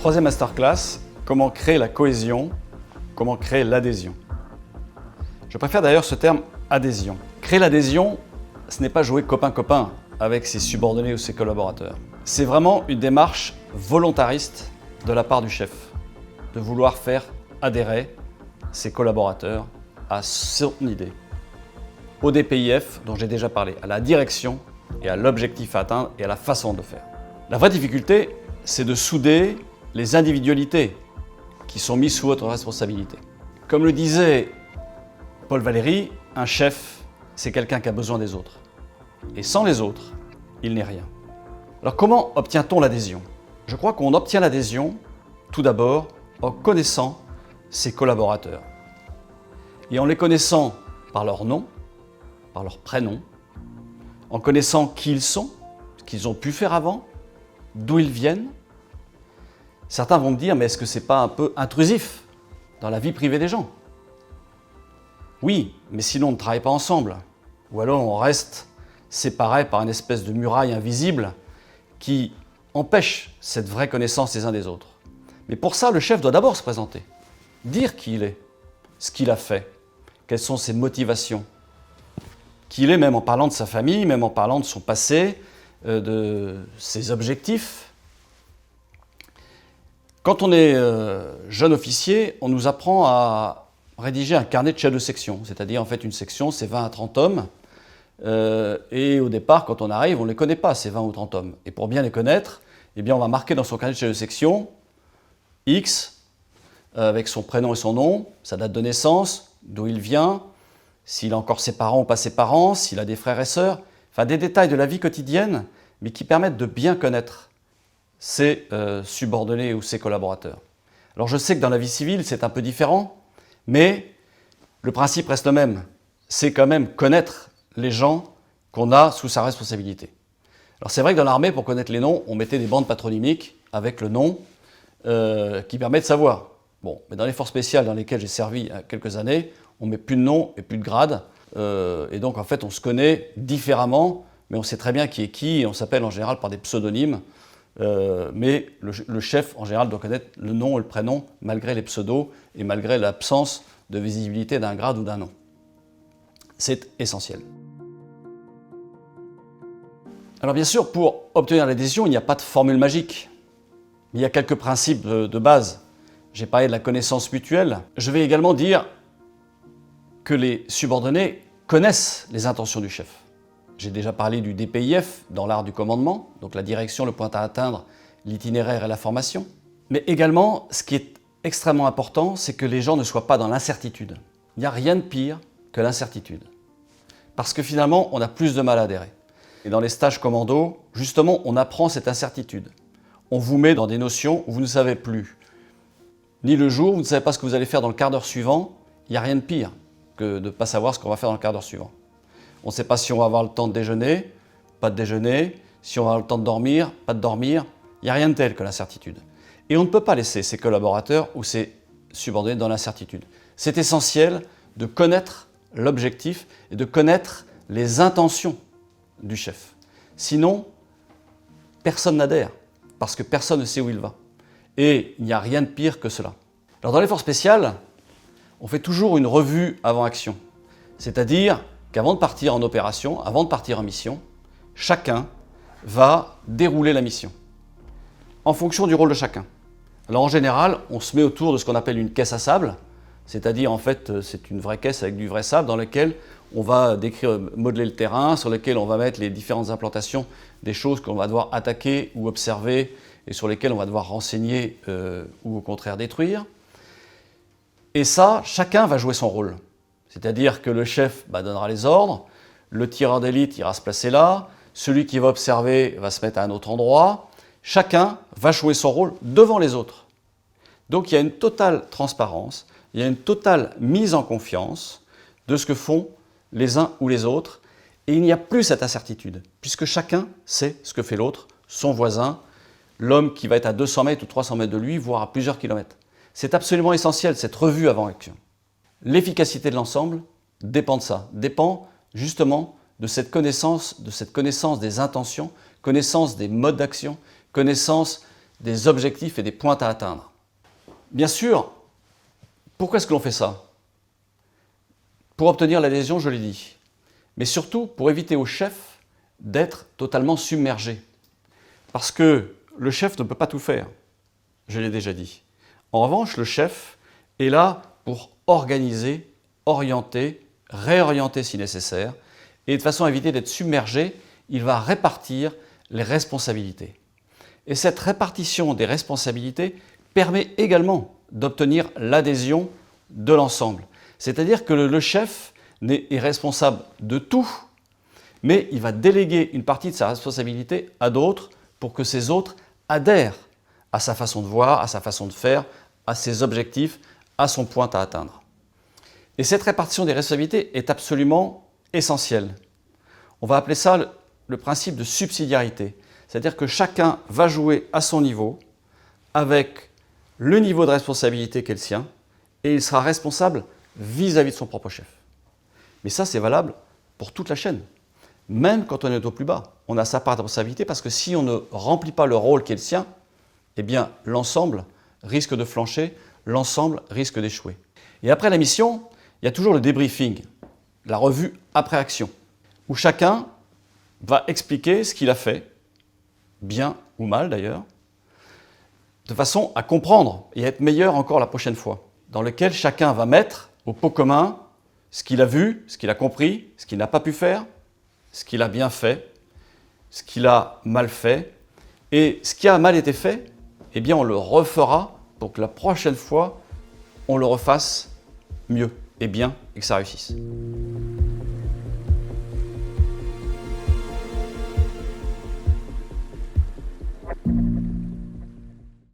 Troisième masterclass, comment créer la cohésion, comment créer l'adhésion. Je préfère d'ailleurs ce terme adhésion. Créer l'adhésion, ce n'est pas jouer copain-copain avec ses subordonnés ou ses collaborateurs. C'est vraiment une démarche volontariste de la part du chef, de vouloir faire adhérer ses collaborateurs à son idée, au DPIF dont j'ai déjà parlé, à la direction et à l'objectif à atteindre et à la façon de faire. La vraie difficulté, c'est de souder les individualités qui sont mises sous votre responsabilité. Comme le disait Paul Valéry, un chef, c'est quelqu'un qui a besoin des autres. Et sans les autres, il n'est rien. Alors comment obtient-on l'adhésion? Je crois qu'on obtient l'adhésion, tout d'abord, en connaissant ses collaborateurs. Et en les connaissant par leur nom, par leur prénom, en connaissant qui ils sont, ce qu'ils ont pu faire avant, d'où ils viennent. Certains vont me dire, mais est-ce que c'est pas un peu intrusif dans la vie privée des gens? Oui, mais sinon on ne travaille pas ensemble. Ou alors on reste séparés par une espèce de muraille invisible qui empêche cette vraie connaissance les uns des autres. Mais pour ça, le chef doit d'abord se présenter, dire qui il est, ce qu'il a fait, quelles sont ses motivations, qui il est même en parlant de sa famille, même en parlant de son passé, de ses objectifs. Quand on est jeune officier, on nous apprend à rédiger un carnet de chef de section, c'est-à-dire en fait une section, c'est 20 à 30 hommes, et au départ, quand on arrive, on ne les connaît pas, ces 20 ou 30 hommes. Et pour bien les connaître, eh bien, on va marquer dans son carnet de chef de section X, avec son prénom et son nom, sa date de naissance, d'où il vient, s'il a encore ses parents ou pas ses parents, s'il a des frères et sœurs, enfin des détails de la vie quotidienne, mais qui permettent de bien connaître ses subordonnés ou ses collaborateurs. Alors je sais que dans la vie civile, c'est un peu différent, mais le principe reste le même. C'est quand même connaître les gens qu'on a sous sa responsabilité. Alors c'est vrai que dans l'armée, pour connaître les noms, on mettait des bandes patronymiques avec le nom qui permet de savoir. Bon, mais dans les forces spéciales dans lesquelles j'ai servi il y a quelques années, on ne met plus de nom et plus de grade. Et donc en fait, on se connaît différemment, mais on sait très bien qui est qui, et on s'appelle en général par des pseudonymes. Mais le chef, en général, doit connaître le nom et le prénom, malgré les pseudos et malgré l'absence de visibilité d'un grade ou d'un nom. C'est essentiel. Alors bien sûr, pour obtenir l'adhésion, il n'y a pas de formule magique. Il y a quelques principes de base. J'ai parlé de la connaissance mutuelle. Je vais également dire que les subordonnés connaissent les intentions du chef. J'ai déjà parlé du DPIF dans l'art du commandement, donc la direction, le point à atteindre, l'itinéraire et la formation. Mais également, ce qui est extrêmement important, c'est que les gens ne soient pas dans l'incertitude. Il n'y a rien de pire que l'incertitude. Parce que finalement, on a plus de mal à adhérer. Et dans les stages commando, justement, on apprend cette incertitude. On vous met dans des notions où vous ne savez plus ni le jour, vous ne savez pas ce que vous allez faire dans le quart d'heure suivant. Il n'y a rien de pire que de ne pas savoir ce qu'on va faire dans le quart d'heure suivant. On ne sait pas si on va avoir le temps de déjeuner, pas de déjeuner, si on va avoir le temps de dormir, pas de dormir. Il n'y a rien de tel que l'incertitude. Et on ne peut pas laisser ses collaborateurs ou ses subordonnés dans l'incertitude. C'est essentiel de connaître l'objectif et de connaître les intentions du chef. Sinon, personne n'adhère, parce que personne ne sait où il va. Et il n'y a rien de pire que cela. Alors dans les forces spéciales, on fait toujours une revue avant action. C'est-à-dire qu'avant de partir en opération, avant de partir en mission, chacun va dérouler la mission en fonction du rôle de chacun. Alors en général, on se met autour de ce qu'on appelle une caisse à sable, c'est-à-dire en fait c'est une vraie caisse avec du vrai sable dans laquelle on va décrire, modeler le terrain, sur lequel on va mettre les différentes implantations des choses qu'on va devoir attaquer ou observer et sur lesquelles on va devoir renseigner ou au contraire détruire. Et ça, chacun va jouer son rôle. C'est-à-dire que le chef donnera les ordres, le tireur d'élite ira se placer là, celui qui va observer va se mettre à un autre endroit. Chacun va jouer son rôle devant les autres. Donc il y a une totale transparence, il y a une totale mise en confiance de ce que font les uns ou les autres. Et il n'y a plus cette incertitude, puisque chacun sait ce que fait l'autre, son voisin, l'homme qui va être à 200 mètres ou 300 mètres de lui, voire à plusieurs kilomètres. C'est absolument essentiel, cette revue avant action. L'efficacité de l'ensemble dépend de ça, dépend justement de cette connaissance des intentions, connaissance des modes d'action, connaissance des objectifs et des pointes à atteindre. Bien sûr, pourquoi est-ce que l'on fait ça? Pour obtenir l'adhésion, je l'ai dit, mais surtout pour éviter au chef d'être totalement submergé. Parce que le chef ne peut pas tout faire, je l'ai déjà dit. En revanche, le chef est là pour organiser, orienter, réorienter si nécessaire, et de façon à éviter d'être submergé, il va répartir les responsabilités. Et cette répartition des responsabilités permet également d'obtenir l'adhésion de l'ensemble. C'est-à-dire que le chef est responsable de tout, mais il va déléguer une partie de sa responsabilité à d'autres pour que ces autres adhèrent à sa façon de voir, à sa façon de faire, à ses objectifs, à son point à atteindre. Et cette répartition des responsabilités est absolument essentielle. On va appeler ça le principe de subsidiarité. C'est-à-dire que chacun va jouer à son niveau, avec le niveau de responsabilité qu'est le sien, et il sera responsable vis-à-vis de son propre chef. Mais ça, c'est valable pour toute la chaîne. Même quand on est au plus bas, on a sa part de responsabilité parce que si on ne remplit pas le rôle qui est le sien, eh bien l'ensemble risque de flancher, l'ensemble risque d'échouer. Et après la mission, il y a toujours le débriefing, la revue après action, où chacun va expliquer ce qu'il a fait, bien ou mal d'ailleurs, de façon à comprendre et à être meilleur encore la prochaine fois, dans lequel chacun va mettre au pot commun ce qu'il a vu, ce qu'il a compris, ce qu'il n'a pas pu faire, ce qu'il a bien fait, ce qu'il a mal fait, et ce qui a mal été fait, eh bien on le refera pour que la prochaine fois, on le refasse mieux et bien et que ça réussisse.